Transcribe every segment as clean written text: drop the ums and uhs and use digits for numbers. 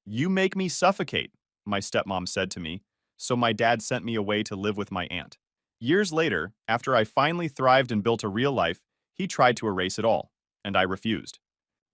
"You make me suffocate," my stepmom said to me, so my dad sent me away to live with my aunt. Years later, after I finally thrived and built a real life, he tried to erase it all, and I refused.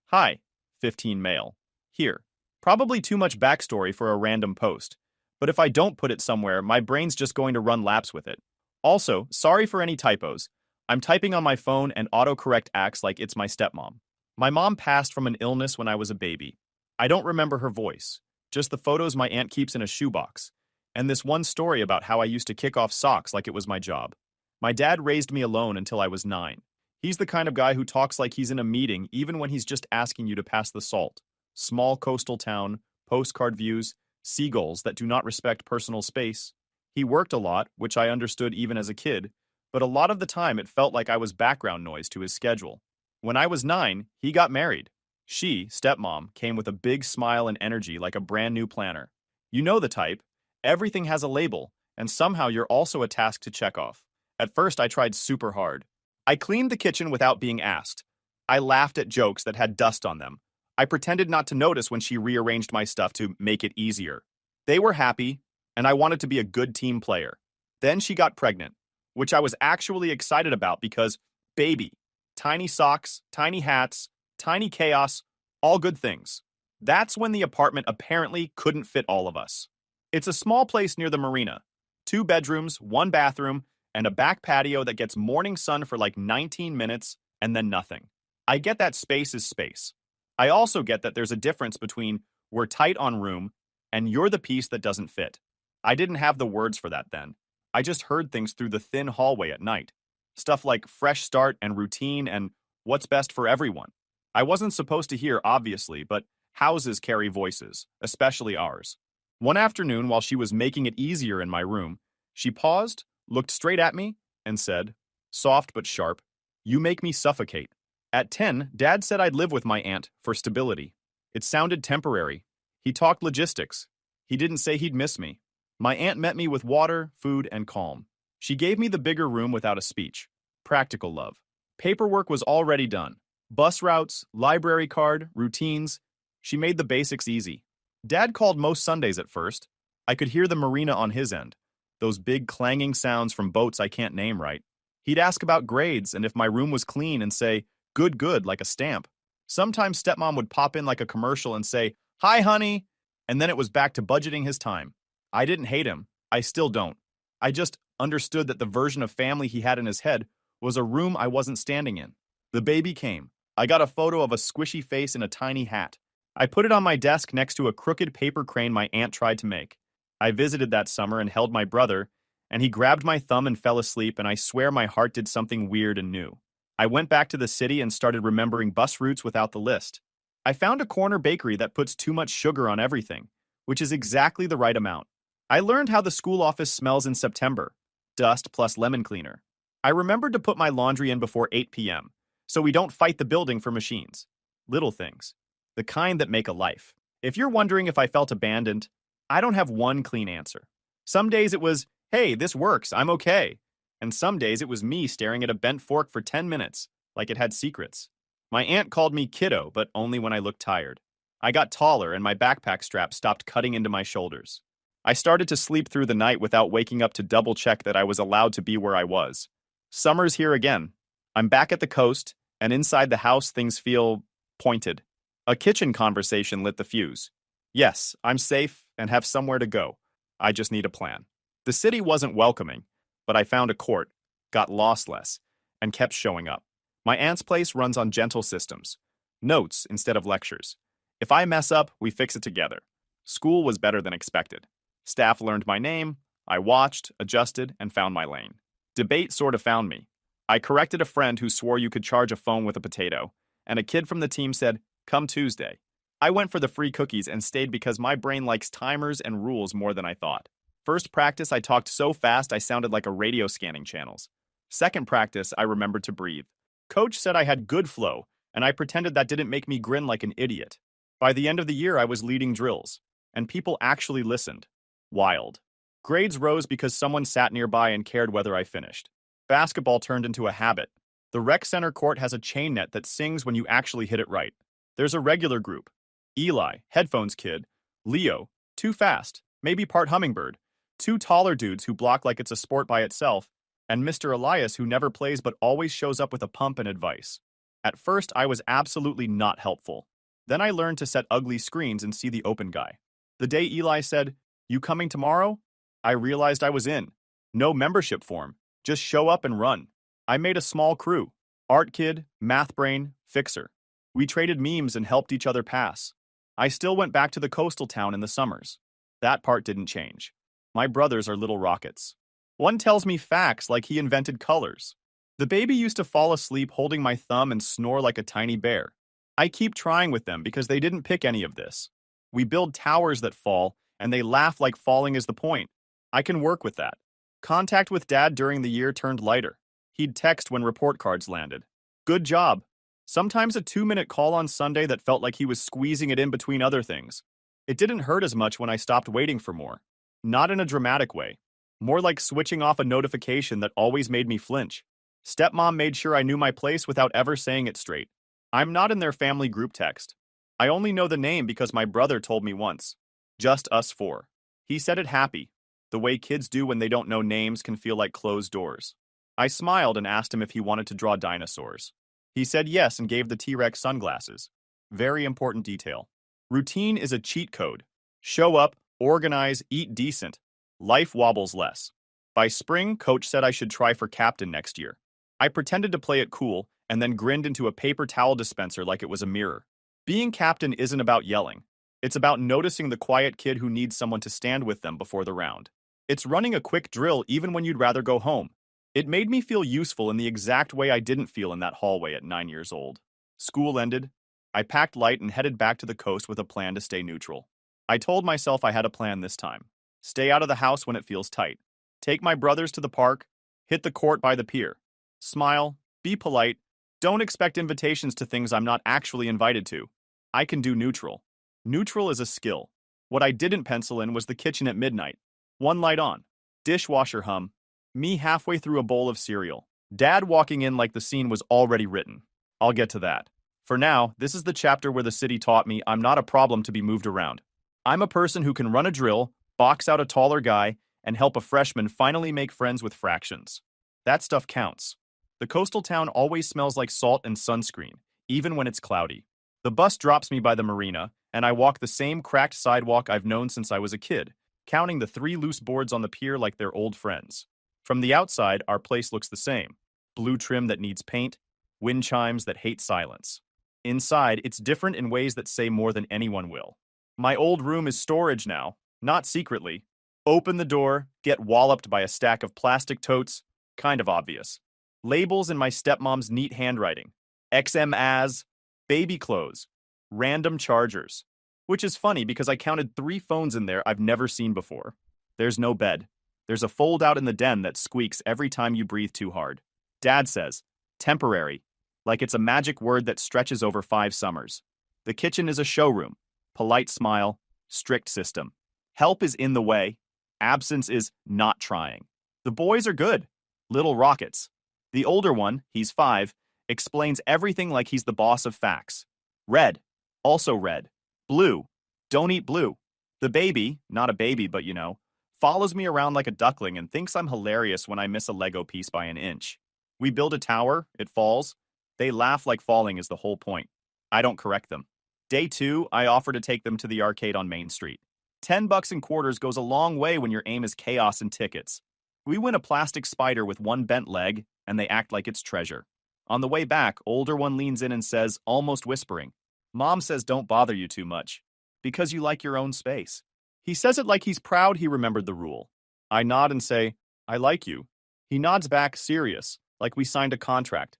Hi, 15 male. Here. Probably too much backstory for a random post, but if I don't put it somewhere, my brain's just going to run laps with it. Also, sorry for any typos. I'm typing on my phone and autocorrect acts like it's my stepmom. My mom passed from an illness when I was a baby. I don't remember her voice, just the photos my aunt keeps in a shoebox, and this one story about how I used to kick off socks like it was my job. My dad raised me alone until I was 9. He's the kind of guy who talks like he's in a meeting even when he's just asking you to pass the salt. Small coastal town, postcard views, seagulls that do not respect personal space. He worked a lot, which I understood even as a kid, but a lot of the time it felt like I was background noise to his schedule. When I was 9, he got married. She, stepmom, came with a big smile and energy like a brand new planner. You know the type. Everything has a label, and somehow you're also a task to check off. At first, I tried super hard. I cleaned the kitchen without being asked. I laughed at jokes that had dust on them. I pretended not to notice when she rearranged my stuff to make it easier. They were happy, and I wanted to be a good team player. Then she got pregnant, which I was actually excited about because, baby, tiny socks, tiny hats, tiny chaos, all good things. That's when the apartment apparently couldn't fit all of us. It's a small place near the marina. 2 bedrooms, 1 bathroom, and a back patio that gets morning sun for like 19 minutes and then nothing. I get that space is space. I also get that there's a difference between we're tight on room and you're the piece that doesn't fit. I didn't have the words for that then. I just heard things through the thin hallway at night. Stuff like fresh start and routine and what's best for everyone. I wasn't supposed to hear, obviously, but houses carry voices, especially ours. One afternoon, while she was making it easier in my room, she paused, looked straight at me, and said, soft but sharp, "You make me suffocate." At 10, Dad said I'd live with my aunt for stability. It sounded temporary. He talked logistics. He didn't say he'd miss me. My aunt met me with water, food, and calm. She gave me the bigger room without a speech. Practical love. Paperwork was already done. Bus routes, library card, routines. She made the basics easy. Dad called most Sundays at first. I could hear the marina on his end. Those big clanging sounds from boats I can't name right. He'd ask about grades and if my room was clean and say, good, good, like a stamp. Sometimes stepmom would pop in like a commercial and say, hi, honey, and then it was back to budgeting his time. I didn't hate him. I still don't. I just understood that the version of family he had in his head was a room I wasn't standing in. The baby came. I got a photo of a squishy face in a tiny hat. I put it on my desk next to a crooked paper crane my aunt tried to make. I visited that summer and held my brother, and he grabbed my thumb and fell asleep, and I swear my heart did something weird and new. I went back to the city and started remembering bus routes without the list. I found a corner bakery that puts too much sugar on everything, which is exactly the right amount. I learned how the school office smells in September. Dust plus lemon cleaner. I remembered to put my laundry in before 8 p.m., so we don't fight the building for machines. Little things. The kind that make a life. If you're wondering if I felt abandoned, I don't have one clean answer. Some days it was, hey, this works, I'm okay. And some days it was me staring at a bent fork for 10 minutes, like it had secrets. My aunt called me kiddo, but only when I looked tired. I got taller and my backpack strap stopped cutting into my shoulders. I started to sleep through the night without waking up to double check that I was allowed to be where I was. Summer's here again. I'm back at the coast, and inside the house things feel pointed. A kitchen conversation lit the fuse. Yes, I'm safe and have somewhere to go. I just need a plan. The city wasn't welcoming, but I found a court, got lost less, and kept showing up. My aunt's place runs on gentle systems. Notes instead of lectures. If I mess up, we fix it together. School was better than expected. Staff learned my name. I watched, adjusted, and found my lane. Debate sort of found me. I corrected a friend who swore you could charge a phone with a potato, and a kid from the team said, come Tuesday. I went for the free cookies and stayed because my brain likes timers and rules more than I thought. First practice, I talked so fast I sounded like a radio scanning channels. Second practice, I remembered to breathe. Coach said I had good flow, and I pretended that didn't make me grin like an idiot. By the end of the year, I was leading drills, and people actually listened. Wild. Grades rose because someone sat nearby and cared whether I finished. Basketball turned into a habit. The rec center court has a chain net that sings when you actually hit it right. There's a regular group. Eli, headphones kid, Leo, too fast, maybe part hummingbird. Two taller dudes who block like it's a sport by itself, and Mr. Elias who never plays but always shows up with a pump and advice. At first, I was absolutely not helpful. Then I learned to set ugly screens and see the open guy. The day Eli said, "You coming tomorrow?" I realized I was in. No membership form, just show up and run. I made a small crew. Art kid, math brain, fixer. We traded memes and helped each other pass. I still went back to the coastal town in the summers. That part didn't change. My brothers are little rockets. One tells me facts like he invented colors. The baby used to fall asleep holding my thumb and snore like a tiny bear. I keep trying with them because they didn't pick any of this. We build towers that fall, and they laugh like falling is the point. I can work with that. Contact with Dad during the year turned lighter. He'd text when report cards landed. Good job. Sometimes a 2-minute call on Sunday that felt like he was squeezing it in between other things. It didn't hurt as much when I stopped waiting for more. Not in a dramatic way. More like switching off a notification that always made me flinch. Stepmom made sure I knew my place without ever saying it straight. I'm not in their family group text. I only know the name because my brother told me once. Just us four. He said it happy. The way kids do when they don't know names can feel like closed doors. I smiled and asked him if he wanted to draw dinosaurs. He said yes and gave the T-Rex sunglasses. Very important detail. Routine is a cheat code. Show up, organize, eat decent. Life wobbles less. By spring, coach said I should try for captain next year. I pretended to play it cool and then grinned into a paper towel dispenser like it was a mirror. Being captain isn't about yelling. It's about noticing the quiet kid who needs someone to stand with them before the round. It's running a quick drill even when you'd rather go home. It made me feel useful in the exact way I didn't feel in that hallway at 9 years old. School ended. I packed light and headed back to the coast with a plan to stay neutral. I told myself I had a plan this time. Stay out of the house when it feels tight. Take my brothers to the park. Hit the court by the pier. Smile. Be polite. Don't expect invitations to things I'm not actually invited to. I can do neutral. Neutral is a skill. What I didn't pencil in was the kitchen at midnight. One light on. Dishwasher hum. Me halfway through a bowl of cereal. Dad walking in like the scene was already written. I'll get to that. For now, this is the chapter where the city taught me I'm not a problem to be moved around. I'm a person who can run a drill, box out a taller guy, and help a freshman finally make friends with fractions. That stuff counts. The coastal town always smells like salt and sunscreen, even when it's cloudy. The bus drops me by the marina, and I walk the same cracked sidewalk I've known since I was a kid, counting the 3 loose boards on the pier like they're old friends. From the outside, our place looks the same. Blue trim that needs paint, wind chimes that hate silence. Inside, it's different in ways that say more than anyone will. My old room is storage now, not secretly. Open the door, get walloped by a stack of plastic totes, kind of obvious. Labels in my stepmom's neat handwriting. XM as, baby clothes, random chargers. Which is funny because I counted 3 phones in there I've never seen before. There's no bed. There's a fold-out in the den that squeaks every time you breathe too hard. Dad says, temporary, like it's a magic word that stretches over 5 summers. The kitchen is a showroom. Polite smile, strict system. Help is in the way. Absence is not trying. The boys are good. Little rockets. The older one, he's 5, explains everything like he's the boss of facts. Red. Also red. Blue. Don't eat blue. The baby, not a baby but you know, follows me around like a duckling and thinks I'm hilarious when I miss a Lego piece by an inch. We build a tower, it falls. They laugh like falling is the whole point. I don't correct them. Day 2, I offer to take them to the arcade on Main Street. $10 in quarters goes a long way when your aim is chaos and tickets. We win a plastic spider with one bent leg, and they act like it's treasure. On the way back, older one leans in and says, almost whispering, Mom says don't bother you too much, because you like your own space. He says it like he's proud he remembered the rule. I nod and say, I like you. He nods back, serious, like we signed a contract.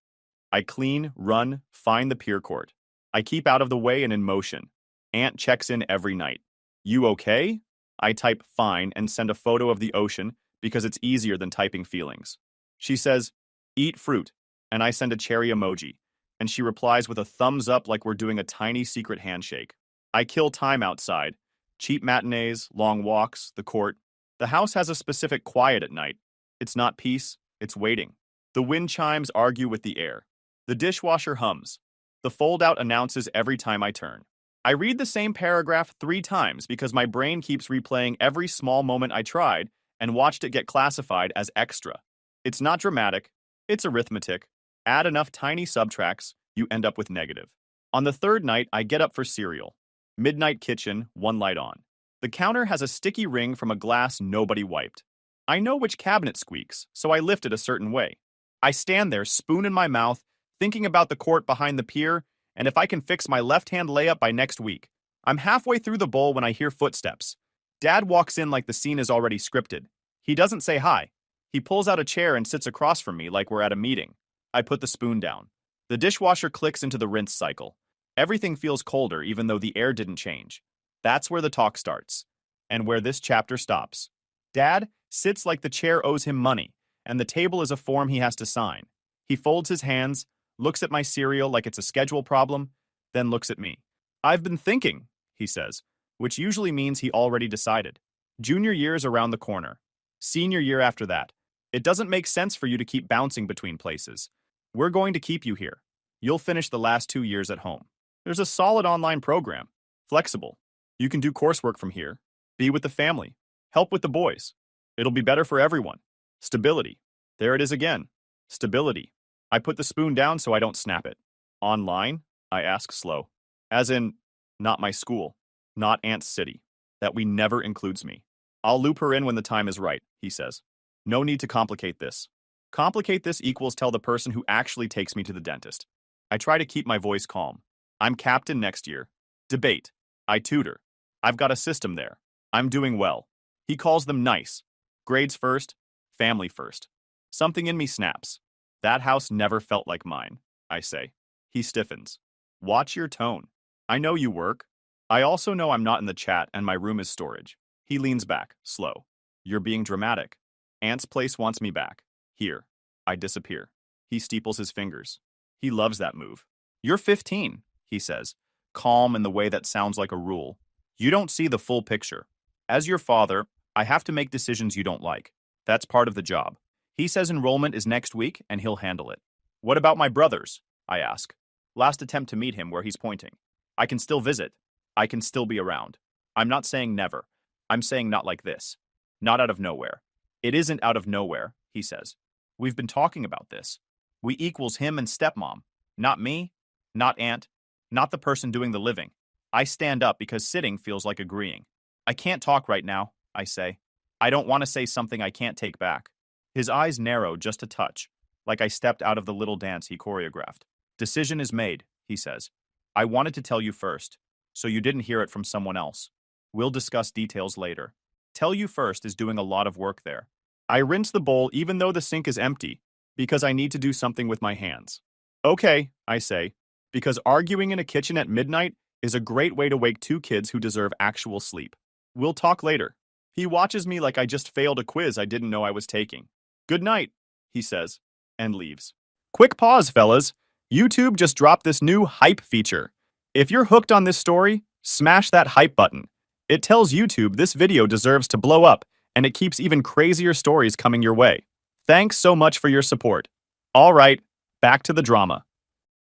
I clean, run, find the pier court. I keep out of the way and in motion. Aunt checks in every night. You okay? I type fine and send a photo of the ocean because it's easier than typing feelings. She says, eat fruit, and I send a cherry emoji, and she replies with a thumbs up like we're doing a tiny secret handshake. I kill time outside. Cheap matinees, long walks, the court. The house has a specific quiet at night. It's not peace, it's waiting. The wind chimes argue with the air. The dishwasher hums. The fold-out announces every time I turn. I read the same paragraph 3 times because my brain keeps replaying every small moment I tried and watched it get classified as extra. It's not dramatic, it's arithmetic. Add enough tiny subtracts, you end up with negative. On the third night, I get up for cereal. Midnight kitchen, one light on. The counter has a sticky ring from a glass nobody wiped. I know which cabinet squeaks, so I lift it a certain way. I stand there, spoon in my mouth, thinking about the court behind the pier, and if I can fix my left-hand layup by next week. I'm halfway through the bowl when I hear footsteps. Dad walks in like the scene is already scripted. He doesn't say hi. He pulls out a chair and sits across from me like we're at a meeting. I put the spoon down. The dishwasher clicks into the rinse cycle. Everything feels colder even though the air didn't change. That's where the talk starts. And where this chapter stops. Dad sits like the chair owes him money, and the table is a form he has to sign. He folds his hands, looks at my cereal like it's a schedule problem, then looks at me. I've been thinking, he says, which usually means he already decided. Junior year's around the corner. Senior year after that. It doesn't make sense for you to keep bouncing between places. We're going to keep you here. You'll finish the last 2 years at home. There's a solid online program. Flexible. You can do coursework from here. Be with the family. Help with the boys. It'll be better for everyone. Stability. There it is again. Stability. I put the spoon down so I don't snap it. Online? I ask slow. As in, not my school. Not Aunt's city. That we never includes me. I'll loop her in when the time is right, he says. No need to complicate this. Complicate this equals tell the person who actually takes me to the dentist. I try to keep my voice calm. I'm captain next year. Debate. I tutor. I've got a system there. I'm doing well. He calls them nice. Grades first, family first. Something in me snaps. That house never felt like mine, I say. He stiffens. Watch your tone. I know you work. I also know I'm not in the chat and my room is storage. He leans back, slow. You're being dramatic. Aunt's place wants me back. Here. I disappear. He steeples his fingers. He loves that move. You're 15, he says, calm in the way that sounds like a rule. You don't see the full picture. As your father, I have to make decisions you don't like. That's part of the job. He says enrollment is next week and he'll handle it. What about my brothers? I ask. Last attempt to meet him where he's pointing. I can still visit. I can still be around. I'm not saying never. I'm saying not like this. Not out of nowhere. It isn't out of nowhere, he says. We've been talking about this. We equals him and stepmom. Not me, not aunt, not the person doing the living. I stand up because sitting feels like agreeing. I can't talk right now, I say. I don't want to say something I can't take back. His eyes narrow just a touch, like I stepped out of the little dance he choreographed. Decision is made, he says. I wanted to tell you first, so you didn't hear it from someone else. We'll discuss details later. Tell you first is doing a lot of work there. I rinse the bowl even though the sink is empty, because I need to do something with my hands. Okay, I say, because arguing in a kitchen at midnight is a great way to wake 2 kids who deserve actual sleep. We'll talk later. He watches me like I just failed a quiz I didn't know I was taking. Good night, he says, and leaves. Quick pause, fellas. YouTube just dropped this new hype feature. If you're hooked on this story, smash that hype button. It tells YouTube this video deserves to blow up, and it keeps even crazier stories coming your way. Thanks so much for your support. All right, back to the drama.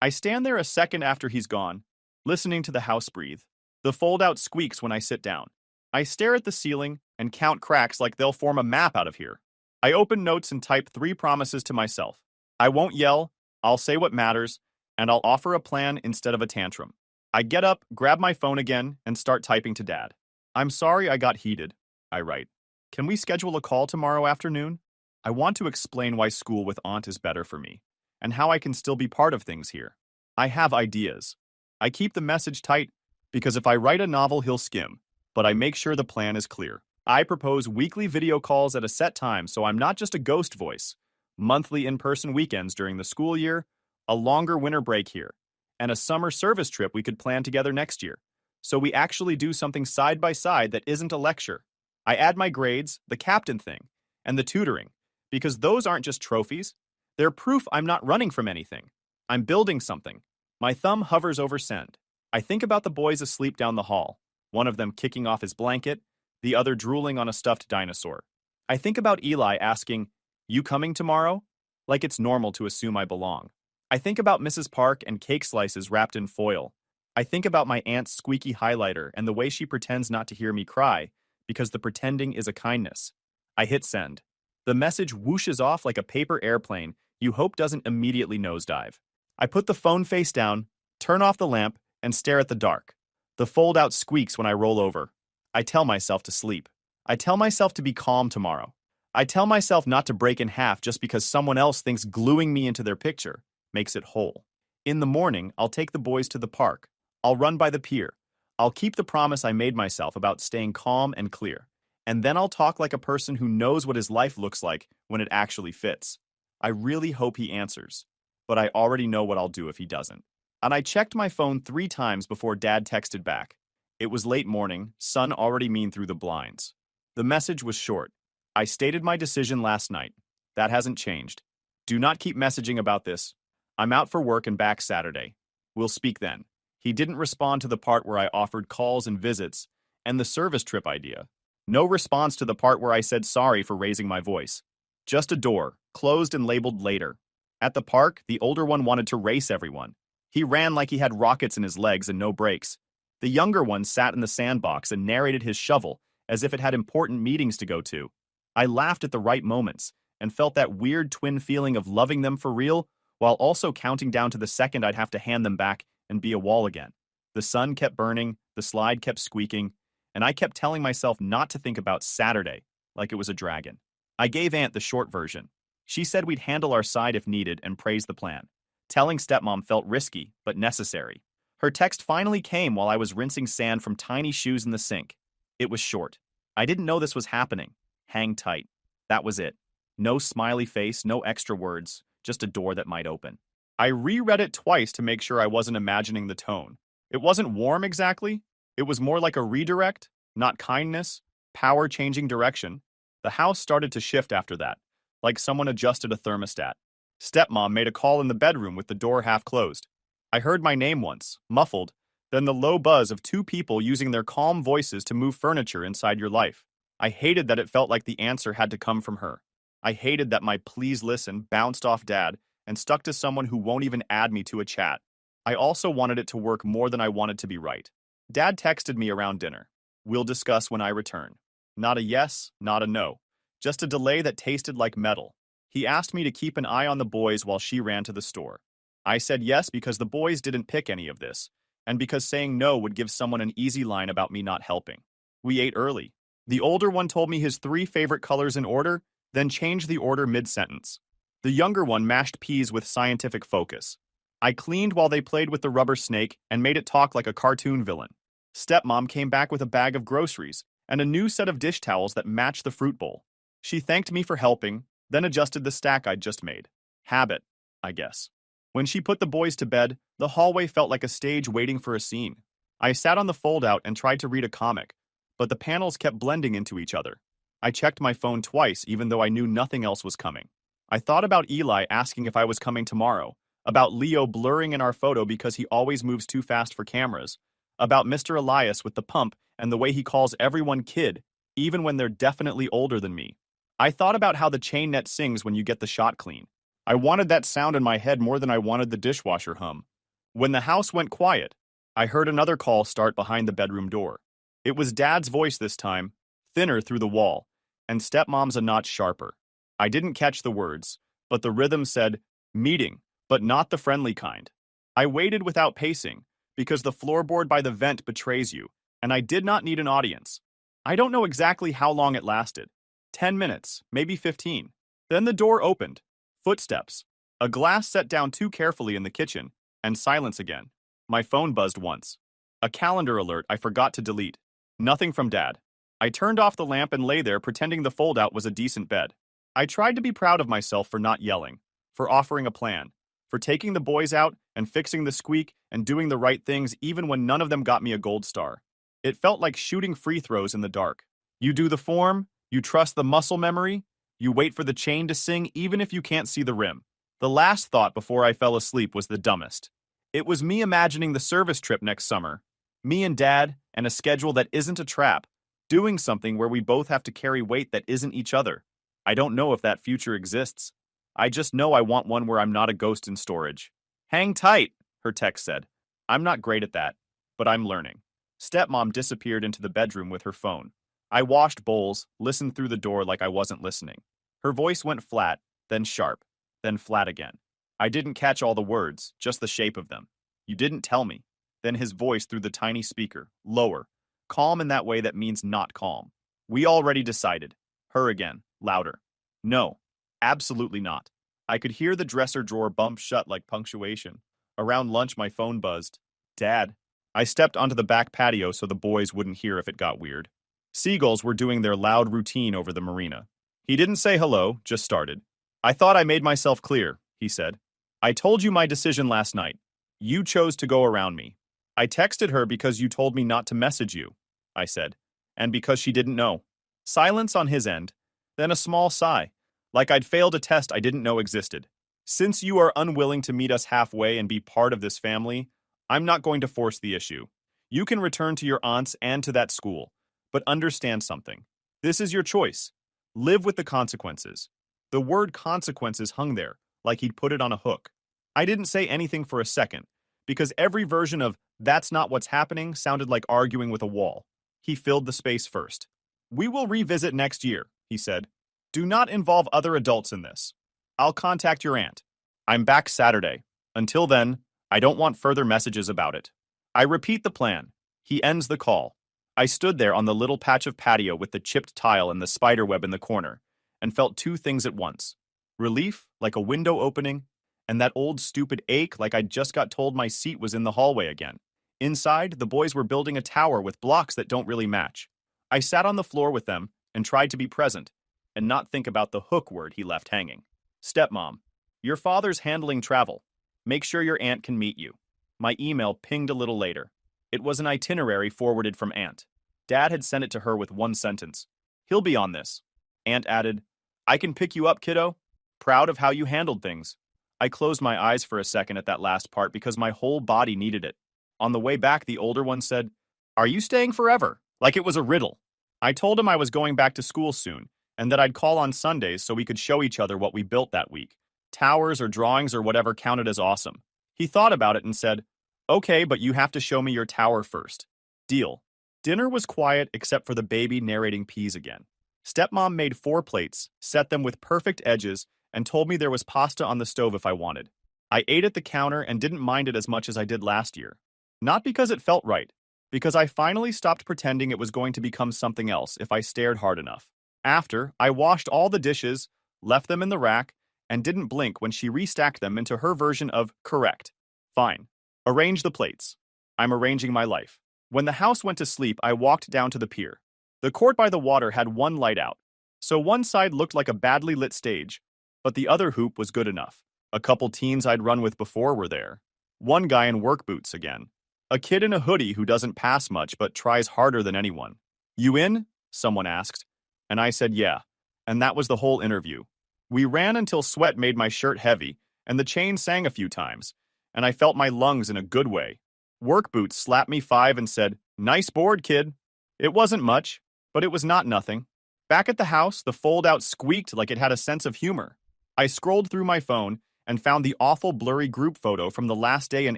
I stand there a second after he's gone, listening to the house breathe. The fold-out squeaks when I sit down. I stare at the ceiling and count cracks like they'll form a map out of here. I open notes and type 3 promises to myself. I won't yell, I'll say what matters, and I'll offer a plan instead of a tantrum. I get up, grab my phone again, and start typing to Dad. I'm sorry I got heated, I write. Can we schedule a call tomorrow afternoon? I want to explain why school with Aunt is better for me, and how I can still be part of things here. I have ideas. I keep the message tight, because if I write a novel, he'll skim, but I make sure the plan is clear. I propose weekly video calls at a set time so I'm not just a ghost voice, monthly in-person weekends during the school year, a longer winter break here, and a summer service trip we could plan together next year. So we actually do something side by side that isn't a lecture. I add my grades, the captain thing, and the tutoring, because those aren't just trophies. They're proof I'm not running from anything. I'm building something. My thumb hovers over send. I think about the boys asleep down the hall, one of them kicking off his blanket, the other drooling on a stuffed dinosaur. I think about Eli asking, "You coming tomorrow?" Like it's normal to assume I belong. I think about Mrs. Park and cake slices wrapped in foil. I think about my aunt's squeaky highlighter and the way she pretends not to hear me cry, because the pretending is a kindness. I hit send. The message whooshes off like a paper airplane you hope doesn't immediately nosedive. I put the phone face down, turn off the lamp, and stare at the dark. The fold-out squeaks when I roll over. I tell myself to sleep. I tell myself to be calm tomorrow. I tell myself not to break in half just because someone else thinks gluing me into their picture makes it whole. In the morning, I'll take the boys to the park. I'll run by the pier. I'll keep the promise I made myself about staying calm and clear. And then I'll talk like a person who knows what his life looks like when it actually fits. I really hope he answers, but I already know what I'll do if he doesn't. And I checked my phone 3 times before Dad texted back. It was late morning, sun already mean through the blinds. The message was short. I stated my decision last night. That hasn't changed. Do not keep messaging about this. I'm out for work and back Saturday. We'll speak then. He didn't respond to the part where I offered calls and visits, and the service trip idea. No response to the part where I said sorry for raising my voice. Just a door, closed and labeled later. At the park, the older one wanted to race everyone. He ran like he had rockets in his legs and no brakes. The younger one sat in the sandbox and narrated his shovel as if it had important meetings to go to. I laughed at the right moments and felt that weird twin feeling of loving them for real while also counting down to the second I'd have to hand them back and be a wall again. The sun kept burning, the slide kept squeaking, and I kept telling myself not to think about Saturday like it was a dragon. I gave Aunt the short version. She said we'd handle our side if needed and praised the plan. Telling Stepmom felt risky, but necessary. Her text finally came while I was rinsing sand from tiny shoes in the sink. It was short. I didn't know this was happening. Hang tight. That was it. No smiley face, no extra words, just a door that might open. I reread it twice to make sure I wasn't imagining the tone. It wasn't warm exactly. It was more like a redirect, not kindness, power changing direction. The house started to shift after that, like someone adjusted a thermostat. Stepmom made a call in the bedroom with the door half closed. I heard my name once, muffled, then the low buzz of 2 people using their calm voices to move furniture inside your life. I hated that it felt like the answer had to come from her. I hated that my please listen bounced off Dad and stuck to someone who won't even add me to a chat. I also wanted it to work more than I wanted to be right. Dad texted me around dinner. We'll discuss when I return. Not a yes, not a no. Just a delay that tasted like metal. He asked me to keep an eye on the boys while she ran to the store. I said yes because the boys didn't pick any of this, and because saying no would give someone an easy line about me not helping. We ate early. The older one told me his 3 favorite colors in order, then changed the order mid-sentence. The younger one mashed peas with scientific focus. I cleaned while they played with the rubber snake and made it talk like a cartoon villain. Stepmom came back with a bag of groceries and a new set of dish towels that matched the fruit bowl. She thanked me for helping, then adjusted the stack I'd just made. Habit, I guess. When she put the boys to bed, the hallway felt like a stage waiting for a scene. I sat on the fold-out and tried to read a comic, but the panels kept blending into each other. I checked my phone twice even though I knew nothing else was coming. I thought about Eli asking if I was coming tomorrow, about Leo blurring in our photo because he always moves too fast for cameras, about Mr. Elias with the pump and the way he calls everyone kid, even when they're definitely older than me. I thought about how the chain net sings when you get the shot clean. I wanted that sound in my head more than I wanted the dishwasher hum. When the house went quiet, I heard another call start behind the bedroom door. It was Dad's voice this time, thinner through the wall, and Stepmom's a notch sharper. I didn't catch the words, but the rhythm said, meeting, but not the friendly kind. I waited without pacing, because the floorboard by the vent betrays you, and I did not need an audience. I don't know exactly how long it lasted. 10 minutes, maybe 15. Then the door opened. Footsteps. A glass set down too carefully in the kitchen, and silence again. My phone buzzed once. A calendar alert I forgot to delete. Nothing from Dad. I turned off the lamp and lay there pretending the fold-out was a decent bed. I tried to be proud of myself for not yelling, for offering a plan, for taking the boys out and fixing the squeak and doing the right things even when none of them got me a gold star. It felt like shooting free throws in the dark. You do the form, you trust the muscle memory, you wait for the chain to sing even if you can't see the rim. The last thought before I fell asleep was the dumbest. It was me imagining the service trip next summer, me and Dad, and a schedule that isn't a trap, doing something where we both have to carry weight that isn't each other. I don't know if that future exists. I just know I want one where I'm not a ghost in storage. Hang tight, her text said. I'm not great at that. but I'm learning. Stepmom disappeared into the bedroom with her phone. I washed bowls, listened through the door like I wasn't listening. Her voice went flat, then sharp, then flat again. I didn't catch all the words, just the shape of them. You didn't tell me. Then his voice through the tiny speaker, lower, calm in that way that means not calm. We already decided. Her again, louder. No, absolutely not. I could hear the dresser drawer bump shut like punctuation. Around lunch, my phone buzzed. Dad. I stepped onto the back patio so the boys wouldn't hear if it got weird. Seagulls were doing their loud routine over the marina. He didn't say hello, just started. I thought I made myself clear, he said. I told you my decision last night. You chose to go around me. I texted her because you told me not to message you, I said, and because she didn't know. Silence on his end, then a small sigh, like I'd failed a test I didn't know existed. Since you are unwilling to meet us halfway and be part of this family, I'm not going to force the issue. You can return to your aunts and to that school, but understand something. This is your choice. Live with the consequences. The word consequences hung there, like he'd put it on a hook. I didn't say anything for a second, because every version of "that's not what's happening" sounded like arguing with a wall. He filled the space first. We will revisit next year, he said. Do not involve other adults in this. I'll contact your aunt. I'm back Saturday. Until then, I don't want further messages about it. I repeat the plan. He ends the call. I stood there on the little patch of patio with the chipped tile and the spiderweb in the corner, and felt two things at once. Relief, like a window opening, and that old stupid ache like I'd just got told my seat was in the hallway again. Inside, the boys were building a tower with blocks that don't really match. I sat on the floor with them and tried to be present, and not think about the hook word he left hanging. Stepmom, your father's handling travel. Make sure your aunt can meet you. My email pinged a little later. It was an itinerary forwarded from Aunt. Dad had sent it to her with one sentence. He'll be on this. Aunt added, I can pick you up, kiddo. Proud of how you handled things. I closed my eyes for a second at that last part because my whole body needed it. On the way back, the older one said, Are you staying forever? Like it was a riddle. I told him I was going back to school soon, and that I'd call on Sundays so we could show each other what we built that week. Towers or drawings or whatever counted as awesome. He thought about it and said, Okay, but you have to show me your tower first. Deal. Dinner was quiet except for the baby narrating peas again. Stepmom made 4 plates, set them with perfect edges, and told me there was pasta on the stove if I wanted. I ate at the counter and didn't mind it as much as I did last year. Not because it felt right, because I finally stopped pretending it was going to become something else if I stared hard enough. After, I washed all the dishes, left them in the rack, and didn't blink when she restacked them into her version of correct. Fine. Arrange the plates. I'm arranging my life. When the house went to sleep, I walked down to the pier. The court by the water had one light out, so one side looked like a badly lit stage, but the other hoop was good enough. A couple teens I'd run with before were there. One guy in work boots again. A kid in a hoodie who doesn't pass much but tries harder than anyone. You in? Someone asked. And I said yeah. And that was the whole interview. We ran until sweat made my shirt heavy, and the chain sang a few times, and I felt my lungs in a good way. Work boots slapped me 5 and said, Nice board, kid. It wasn't much, but it was not nothing. Back at the house, the fold-out squeaked like it had a sense of humor. I scrolled through my phone and found the awful blurry group photo from the last day in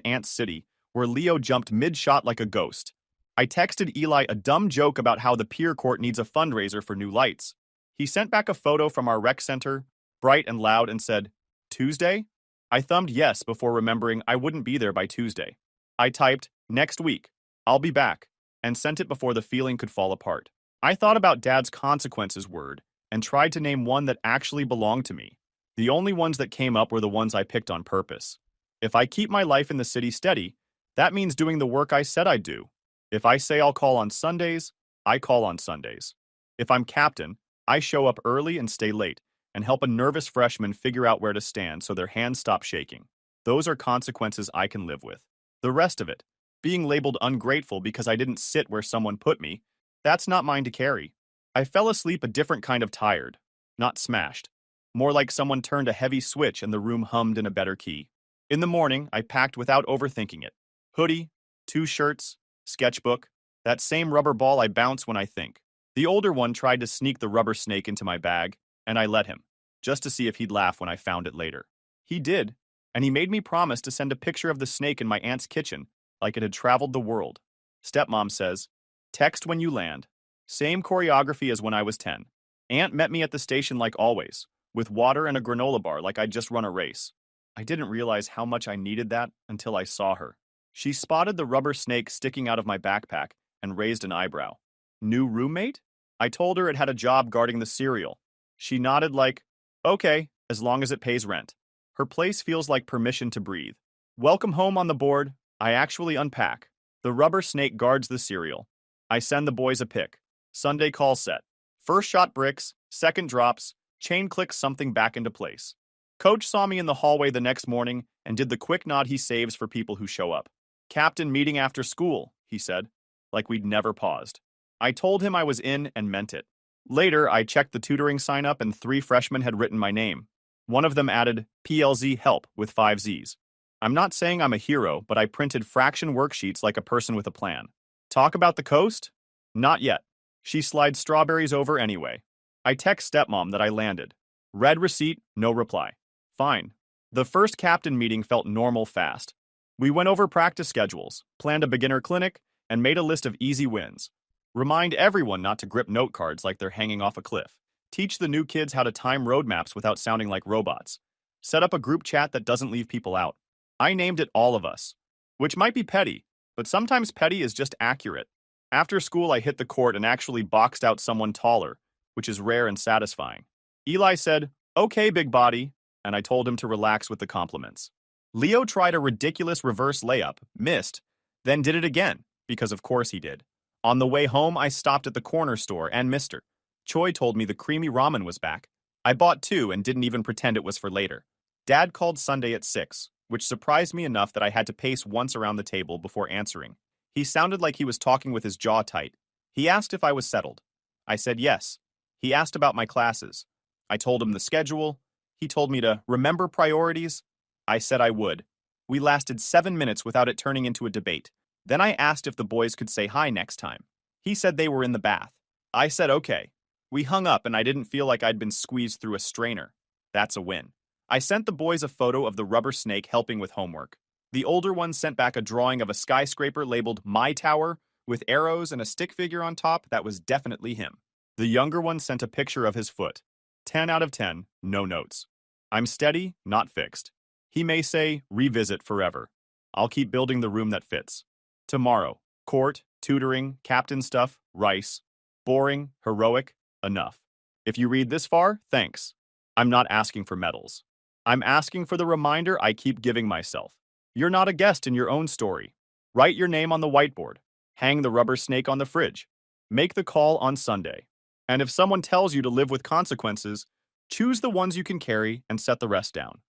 Ant City, where Leo jumped mid-shot like a ghost. I texted Eli a dumb joke about how the pier court needs a fundraiser for new lights. He sent back a photo from our rec center, bright and loud, and said, Tuesday? I thumbed yes before remembering I wouldn't be there by Tuesday. I typed, next week, I'll be back, and sent it before the feeling could fall apart. I thought about Dad's consequences word and tried to name one that actually belonged to me. The only ones that came up were the ones I picked on purpose. If I keep my life in the city steady, that means doing the work I said I'd do. If I say I'll call on Sundays, I call on Sundays. If I'm captain, I show up early and stay late, and help a nervous freshman figure out where to stand so their hands stop shaking. Those are consequences I can live with. The rest of it, being labeled ungrateful because I didn't sit where someone put me, that's not mine to carry. I fell asleep a different kind of tired, not smashed. More like someone turned a heavy switch and the room hummed in a better key. In the morning, I packed without overthinking it. Hoodie, 2 shirts, sketchbook, that same rubber ball I bounce when I think. The older one tried to sneak the rubber snake into my bag, and I let him, just to see if he'd laugh when I found it later. He did, and he made me promise to send a picture of the snake in my aunt's kitchen, like it had traveled the world. Stepmom says, text when you land. Same choreography as when I was 10. Aunt met me at the station like always, with water and a granola bar like I'd just run a race. I didn't realize how much I needed that until I saw her. She spotted the rubber snake sticking out of my backpack and raised an eyebrow. New roommate? I told her it had a job guarding the cereal. She nodded like, okay, as long as it pays rent. Her place feels like permission to breathe. Welcome home on the board. I actually unpack. The rubber snake guards the cereal. I send the boys a pic. Sunday call set. First shot bricks, second drops, chain clicks something back into place. Coach saw me in the hallway the next morning and did the quick nod he saves for people who show up. Captain meeting after school, he said, like we'd never paused. I told him I was in and meant it. Later, I checked the tutoring sign-up and 3 freshmen had written my name. One of them added PLZ help with 5 Z's. I'm not saying I'm a hero, but I printed fraction worksheets like a person with a plan. Talk about the coast? Not yet. She slides strawberries over anyway. I text Stepmom that I landed. Read receipt, no reply. Fine. The first captain meeting felt normal fast. We went over practice schedules, planned a beginner clinic, and made a list of easy wins. Remind everyone not to grip note cards like they're hanging off a cliff. Teach the new kids how to time roadmaps without sounding like robots. Set up a group chat that doesn't leave people out. I named it All of Us, which might be petty, but sometimes petty is just accurate. After school, I hit the court and actually boxed out someone taller, which is rare and satisfying. Eli said, okay, big body, and I told him to relax with the compliments. Leo tried a ridiculous reverse layup, missed, then did it again, because of course he did. On the way home, I stopped at the corner store and missed her. Choi told me the creamy ramen was back. I bought 2 and didn't even pretend it was for later. Dad called Sunday at 6, which surprised me enough that I had to pace once around the table before answering. He sounded like he was talking with his jaw tight. He asked if I was settled. I said yes. He asked about my classes. I told him the schedule. He told me to remember priorities. I said I would. We lasted 7 minutes without it turning into a debate. Then I asked if the boys could say hi next time. He said they were in the bath. I said okay. We hung up and I didn't feel like I'd been squeezed through a strainer. That's a win. I sent the boys a photo of the rubber snake helping with homework. The older one sent back a drawing of a skyscraper labeled My Tower with arrows and a stick figure on top that was definitely him. The younger one sent a picture of his foot. 10 out of 10, no notes. I'm steady, not fixed. He may say, revisit forever. I'll keep building the room that fits. Tomorrow, court, tutoring, captain stuff, rice. Boring, heroic, enough. If you read this far, thanks. I'm not asking for medals. I'm asking for the reminder I keep giving myself. You're not a guest in your own story. Write your name on the whiteboard. Hang the rubber snake on the fridge. Make the call on Sunday. And if someone tells you to live with consequences, choose the ones you can carry and set the rest down.